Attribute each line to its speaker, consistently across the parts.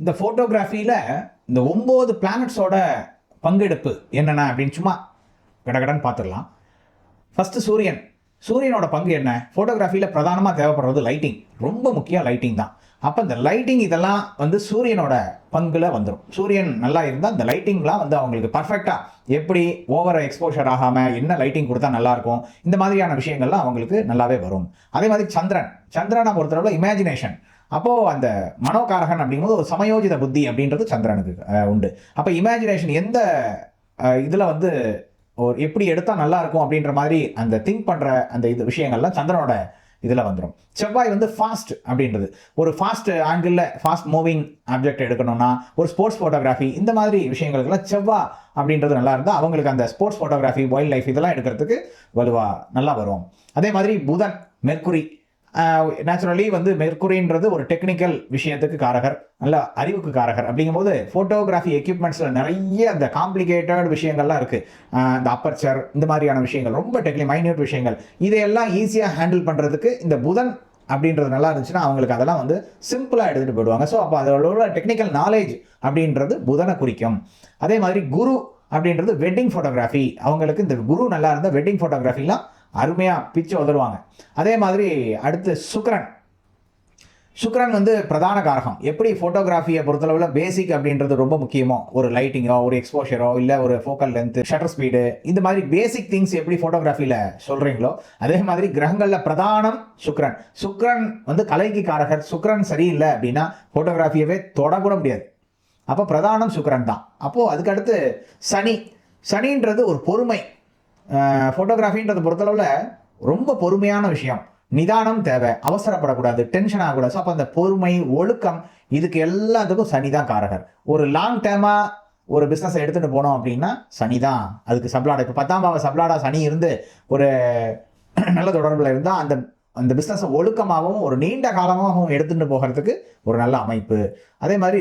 Speaker 1: இந்த ஃபோட்டோகிராஃபியில் இந்த 9 பிளானட்ஸோட பங்கெடுப்பு என்னென்ன அப்படின்னு சும்மா கடகடன்னு பார்த்துடலாம். ஃபஸ்ட்டு சூரியன். சூரியனோட பங்கு என்ன? ஃபோட்டோகிராஃபியில் பிரதானமாக தேவைப்படுறது லைட்டிங். ரொம்ப முக்கியம் லைட்டிங் தான். அப்போ இந்த லைட்டிங் இதெல்லாம் வந்து சூரியனோட பங்கில் வந்துடும். சூரியன் நல்லா இருந்தால் இந்த லைட்டிங்லாம் வந்து அவங்களுக்கு பர்ஃபெக்டாக எப்படி ஓவர் எக்ஸ்போஷர் ஆகாமல் என்ன லைட்டிங் கொடுத்தா நல்லாயிருக்கும், இந்த மாதிரியான விஷயங்கள்லாம் அவங்களுக்கு நல்லாவே வரும். அதே மாதிரி சந்திரனை பொறுத்தளவு இமேஜினேஷன். அப்போது அந்த மனோகாரகன் அப்படிங்கும்போது ஒரு சமயோஜித புத்தி அப்படின்றது சந்திரனுக்கு உண்டு. அப்போ இமேஜினேஷன் எந்த இதில் வந்து ஒரு எப்படி எடுத்தால் நல்லாயிருக்கும் அப்படின்ற மாதிரி அந்த திங்க் பண்ணுற அந்த இது விஷயங்கள்லாம் சந்திரனோட இதில் வந்துடும். செவ்வாய் வந்து ஃபாஸ்ட் அப்படின்றது ஒரு ஃபாஸ்ட் ஆங்கிளில் ஃபாஸ்ட் மூவிங் ஆப்ஜெக்ட் எடுக்கணும்னா ஒரு ஸ்போர்ட்ஸ் ஃபோட்டோகிராஃபி இந்த மாதிரி விஷயங்களுக்குலாம் செவ்வாய் அப்படின்றது நல்லா இருந்தால் அவங்களுக்கு அந்த ஸ்போர்ட்ஸ் ஃபோட்டோகிராஃபி வைல்ட் லைஃப் இதெல்லாம் எடுக்கிறதுக்கு வலுவாக நல்லா வரும். அதே மாதிரி புதன் மெர்க்குரி. நேச்சுரலி வந்து மெர்க்குரின்றது ஒரு டெக்னிக்கல் விஷயத்துக்கு காரகர், நல்ல அறிவுக்கு காரகர். அப்படிங்கும்போது ஃபோட்டோகிராஃபி எக்யூப்மெண்ட்ஸில் நிறைய அந்த காம்ப்ளிகேட்டட் விஷயங்கள்லாம் இருக்குது. இந்த அப்பர்ச்சர் இந்த மாதிரியான விஷயங்கள் ரொம்ப மைன்யூட் விஷயங்கள் இதையெல்லாம் ஈஸியாக ஹேண்டில் பண்ணுறதுக்கு இந்த புதன் அப்படின்றது நல்லா இருந்துச்சுன்னா அவங்களுக்கு அதெல்லாம் வந்து சிம்பிளாக எடுத்துகிட்டு போயிடுவாங்க. ஸோ அப்போ அதோட டெக்னிக்கல் நாலேஜ் அப்படின்றது புதனை குறிக்கும். அதே மாதிரி குரு அப்படின்றது வெட்டிங் ஃபோட்டோகிராஃபி. அவங்களுக்கு இந்த குரு நல்லா இருந்தால் வெட்டிங் ஃபோட்டோகிராஃபிலாம் அருமையாக பிச்சு உதருவாங்க. அதே மாதிரி அடுத்து சுக்ரன் வந்து பிரதான காரகம். எப்படி ஃபோட்டோகிராஃபியை பொறுத்தளவில் பேசிக் அப்படின்றது ரொம்ப முக்கியமோ, ஒரு லைட்டிங்கோ ஒரு எக்ஸ்போஷரோ இல்லை ஒரு ஃபோக்கல் லென்த்து ஷட்டர் ஸ்பீடு இந்த மாதிரி பேசிக் திங்ஸ் எப்படி ஃபோட்டோகிராஃபியில் சொல்கிறீங்களோ அதே மாதிரி கிரகங்களில் பிரதானம் சுக்ரன் வந்து கலைக்கு காரகர். சுக்ரன் சரியில்லை அப்படின்னா ஃபோட்டோகிராஃபியவே தொடக்கூட முடியாது. அப்போ பிரதானம் சுக்ரன் தான். அப்போது அதுக்கடுத்து சனின்றது ஒரு பொறுமை. ஃபோட்டோகிராஃபின்றதை பொறுத்தளவில் ரொம்ப பொறுமையான விஷயம். நிதானம் தேவை, அவசரப்படக்கூடாது, டென்ஷன் ஆகக்கூடாது. ஸோ அப்போ அந்த பொறுமை ஒழுக்கம் இதுக்கு எல்லாத்துக்கும் சனி தான் காரகர். ஒரு லாங் டேர்மாக ஒரு பிஸ்னஸை எடுத்துகிட்டு போனோம் அப்படின்னா சனி தான் அதுக்கு சப்ளாடா. இப்போ 10ஆம் பாவ சப்ளாடா சனி இருந்து ஒரு நல்ல தொடர்பில் இருந்தால் அந்த பிஸ்னஸை ஒழுக்கமாகவும் ஒரு நீண்ட காலமாகவும் எடுத்துகிட்டு போகிறதுக்கு ஒரு நல்ல அமைப்பு. அதே மாதிரி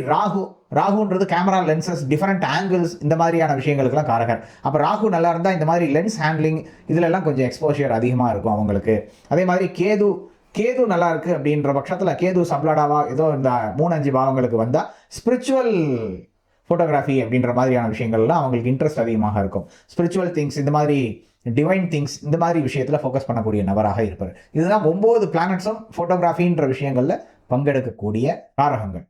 Speaker 1: ராகுன்றது கேமரா லென்சஸ் டிஃப்ரெண்ட் ஆங்கிள்ஸ் இந்த மாதிரியான விஷயங்களுக்குலாம் காரகர். அப்போ ராகு நல்லா இருந்தால் இந்த மாதிரி லென்ஸ் ஹேண்ட்லிங் இதிலெல்லாம் கொஞ்சம் எக்ஸ்போஷர் அதிகமாக இருக்கும் அவங்களுக்கு. அதே மாதிரி கேது நல்லா இருக்குது அப்படின்ற பட்சத்தில் கேது சப்ளாடாவாக ஏதோ இந்த 3-5 பாவங்களுக்கு வந்தால் ஸ்பிரிச்சுவல் ஃபோட்டோகிராஃபி அப்படின்ற மாதிரியான விஷயங்கள்லாம் அவங்களுக்கு இன்ட்ரெஸ்ட் அதிகமாக இருக்கும். ஸ்பிரிச்சுவல் திங்ஸ் இந்த மாதிரி டிவைன் திங்ஸ் இந்த மாதிரி விஷயத்தில் ஃபோக்கஸ் பண்ணக்கூடிய நபராக இருப்பார். இதுதான் 9 பிளானட்ஸும் ஃபோட்டோகிராஃபின்ற விஷயங்களில் பங்கெடுக்கக்கூடிய காரகங்கள்.